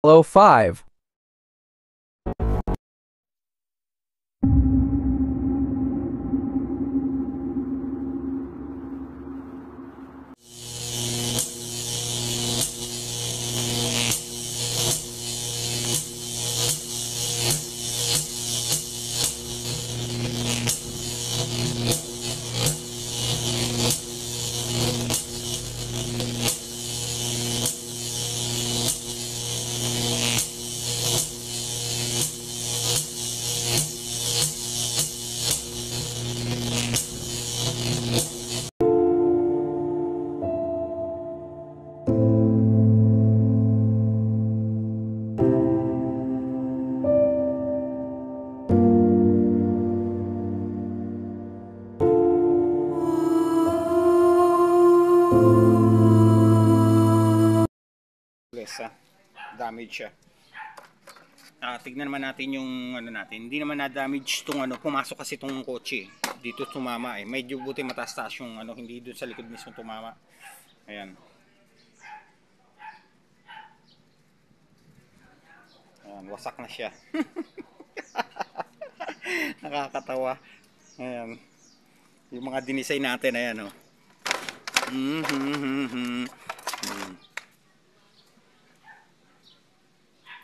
Hello 5. Damage siya. Tignan naman natin yung ano natin. Hindi naman na-damage tong ano, pumasok kasi tong kotse. Dito tumama eh. Medyo buti mataas-taas yung ano, hindi doon sa likod mismo tumama. Ayan. Ayan, wasak na siya. Nakakatawa. Ayan. Yung mga dinisay natin, ayan oh.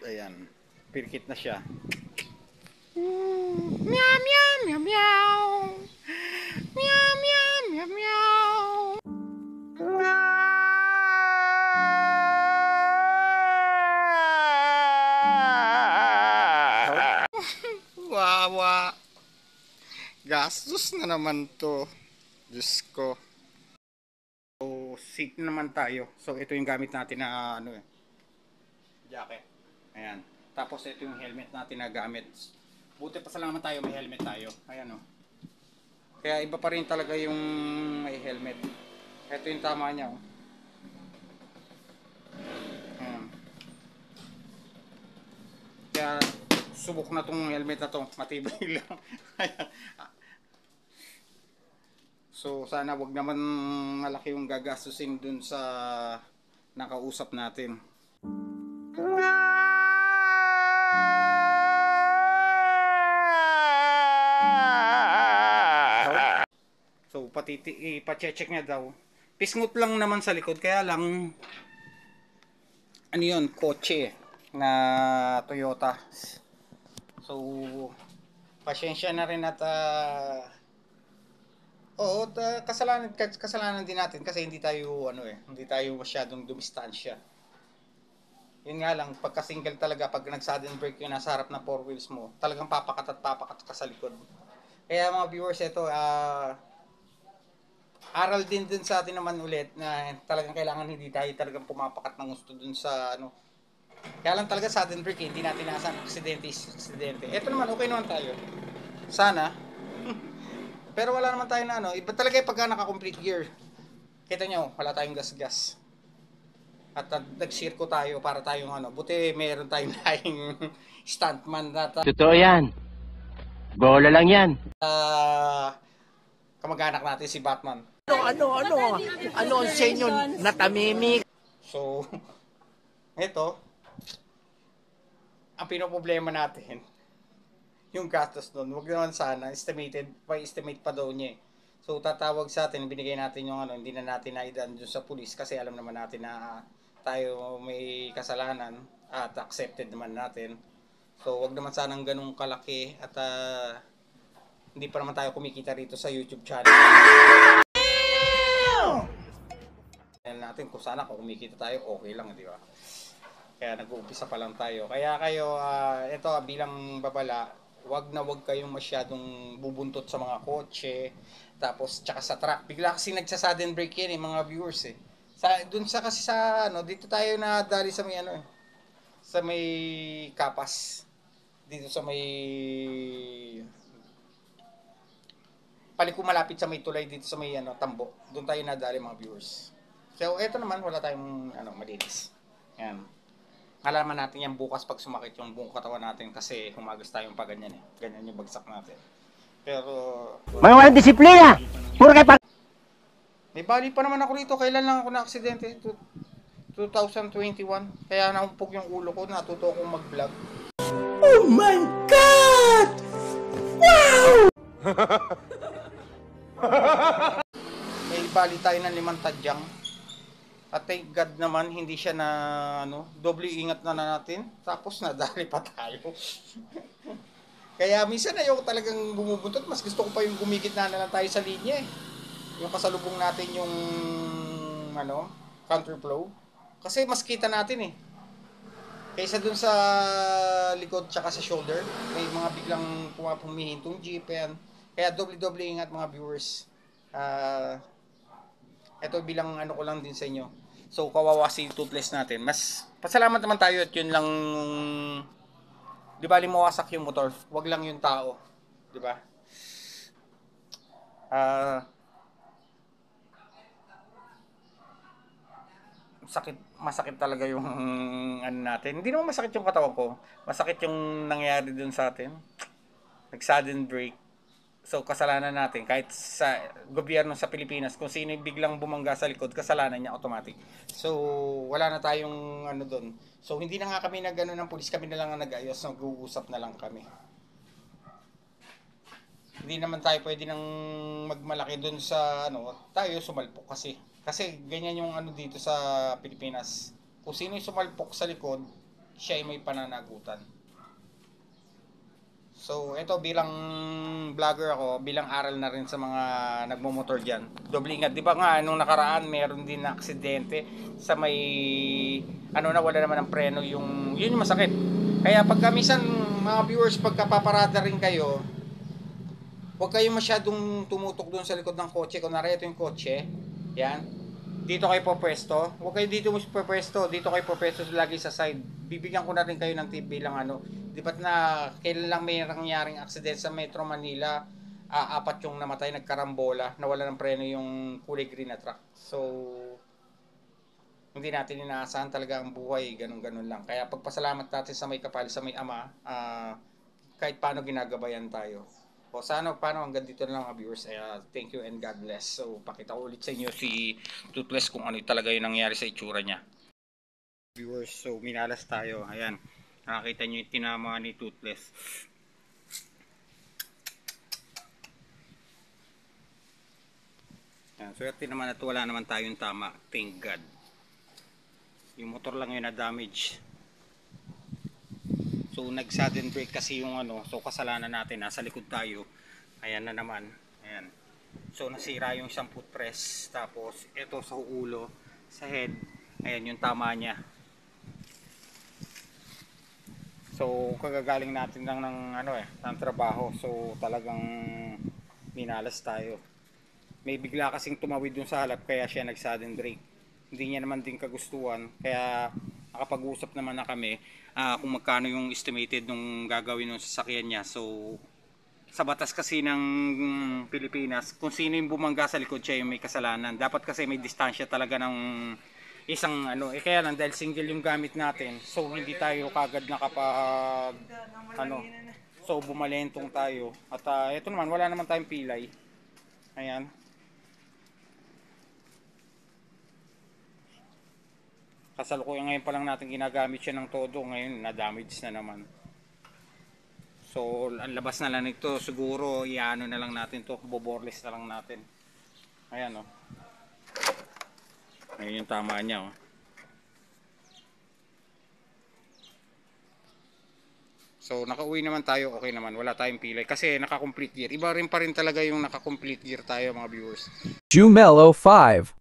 Ayan. Pirkit na siya. Meow meow meow meow. Meow meow meow meow. Wawa. Gastos na naman to. Diyos ko. So, seat naman tayo. So, ito yung gamit natin na ano eh. Jacket. Ayan. Tapos, ito yung helmet natin na gamit. Buti pa salamat tayo, may helmet tayo. Ayan o. Kaya iba pa rin talaga yung may helmet. Ito yung tama niya o. Ayan. Kaya, subok na tong helmet na to. Matibay lang. So sana wag naman malaki yung gagastusin dun sa nakausap natin. So pati ipa-check niya daw. Pisngot lang naman sa likod, kaya lang ano yun, kotse na Toyota. So pasensya na rin at oo, kasalanan din natin kasi hindi tayo hindi tayo masyadong dumistansya. Yun nga lang, pagka single talaga, pag nag-sudden brake yung nasa harap na four wheels mo, talagang papakat at papakat ka sa likod. Kaya mga viewers, ito aral din dun sa atin naman ulit na talagang kailangan hindi tayo talagang pumapakat ng gusto dun sa ano. Kaya lang talaga sudden brake, hindi natin naasahan aksidente. Ito naman, okay naman tayo. Sana. Pero wala naman tayo na ano. Iba talaga yung pagka naka-complete gear. Kita nyo, wala tayong gas-gas. At nagsirko tayo para tayong ano. Buti meron tayong laing stuntman na Totoo yan. Bola lang yan. kamag-anak natin si Batman. Ano ang senyo na tamimik? So, ito, ang pinoproblema natin, yung gastos nun, wag naman sana, estimate pa daw niya eh. So, tatawag sa atin, binigay natin yung ano, hindi na natin naidaan dun sa pulis kasi alam naman natin na tayo may kasalanan at accepted naman natin. So, wag naman sanang ganung kalaki at hindi pa naman tayo kumikita rito sa YouTube channel. Natin kung sana kung kumikita tayo, okay lang, di ba? Kaya nag-uumpisa pa lang tayo. Kaya kayo, ito bilang babala, wag kayong masyadong bubuntot sa mga kotse, tapos tsaka sa truck. Bigla kasi nagsa-sudden brake yan mga viewers eh. Dun sa kasi sa ano, dito tayo na dali sa may ano eh. Sa may Kapas. Dito sa may paliko malapit sa may tulay dito sa may ano, Tambo. Doon tayo nadali mga viewers. So, eto naman wala tayong malinis. Yan. Malaman natin yan bukas pag sumakit yung buong katawan natin kasi humagas tayong pa ganyan eh. Ganyan yung bagsak natin. Pero Mga walang disiplina. Puro kayo may bali pa naman ako rito. Kailan lang ako na aksidente? 2021. Kaya naumpog yung ulo ko, natuto akong mag-vlog. Oh my God! May bali tayo ng 5 tadyang. At thank God naman, hindi siya na, doble ingat na natin. Tapos nadali pa tayo. Kaya minsan ayoko talagang bumubuntot. Mas gusto ko pa yung gumigit na lang tayo sa linya eh. Yung kasalubong natin yung, counterflow. Kasi mas kita natin eh. Kaysa dun sa likod tsaka sa shoulder, may mga biglang pumihintong jeep yan. Kaya doble-doble ingat mga viewers. Ito bilang ko lang din sa inyo. So kawawa si toothless natin. Mas pasalamat naman tayo at yun lang, di ba, limawasak yung motor. Wag lang yung tao. Di ba? Masakit talaga yung natin. Hindi naman masakit yung katawan ko. Masakit yung nangyari dun sa atin. Nag-sudden break. So kasalanan natin kahit sa gobyerno sa Pilipinas, kung sino biglang bumangga sa likod, kasalanan niya automatic. So wala na tayong doon. So hindi na nga kami ng pulis, kami na lang ang nag-ayos, nag-uusap na lang kami. Hindi naman tayo pwede nang magmalaki doon sa tayo sumalpok kasi. Kasi ganyan yung dito sa Pilipinas. Kung sino yung sumalpok sa likod, siya ay may pananagutan. So, ito bilang vlogger ako, bilang aral na rin sa mga nagmumotor dyan. Doble ingat. Di ba nga, nung nakaraan, meron din na aksidente sa may, wala naman ng preno yun yung masakit. Kaya pagka minsan, mga viewers, pagka paparada rin kayo, huwag kayong masyadong tumutok dun sa likod ng kotse. Kunwari, ito yung kotse. Yan. Dito kayo popwesto. Huwag kayo dito popwesto. Dito kayo popwesto lagi sa side. Bibigyan ko na rin kayo ng tip bilang di ba't na kailan lang may nangyaring aksidente sa Metro Manila, 4 yung namatay, nagkarambola, nawala ng preno yung kulay green na truck. So, hindi natin inaasahan talaga ang buhay, ganun-ganun lang. Kaya pagpasalamat natin sa may kapal, sa may ama, kahit paano ginagabayan tayo. O sana paano hanggang dito na lang mga viewers. Thank you and God bless. So, pakita ko ulit sa inyo si Toothless kung ano talaga yung nangyari sa itsura niya. Viewers, so minalas tayo. Ayan. Nakakita nyo yung tinama ni Toothless. Yan, swerte naman at wala naman tayong tama. Thank God. Yung motor lang yun na damage. So nag-sudden brake kasi yung so kasalanan natin, nasa likod tayo. Ayan na naman. Ayan. So nasira yung isang footrest. Tapos ito sa ulo, sa head. Ayan yung tama niya. So kagagaling natin lang ng ng trabaho. So talagang minalas tayo. May bigla kasing tumawid dun sa halap kaya siya nag-sudden brake. Hindi niya naman din kagustuhan. Kaya nakapag-usap naman na kami kung magkano yung estimated nung gagawin ng sasakyan niya. So sa batas kasi ng Pilipinas, kung sino yung bumangga sa likod, siya yung may kasalanan. Dapat kasi may distansya talaga ng isang kaya lang dahil single yung gamit natin, so hindi tayo kagad nakapag so bumalentong tayo. At ito naman, wala naman tayong pilay. Ayan. Kasalukuyan ngayon pa lang natin ginagamit siya ng todo, ngayon na-damage na naman. So ang labas na lang nito, siguro na lang natin to, boborless na lang natin. Ayan Ngayon yung tama niya So nakauwi naman tayo, okay naman, wala tayong pilay kasi naka-complete gear. Iba rin pa rin talaga yung naka-complete gear tayo mga viewers. Jumelo 5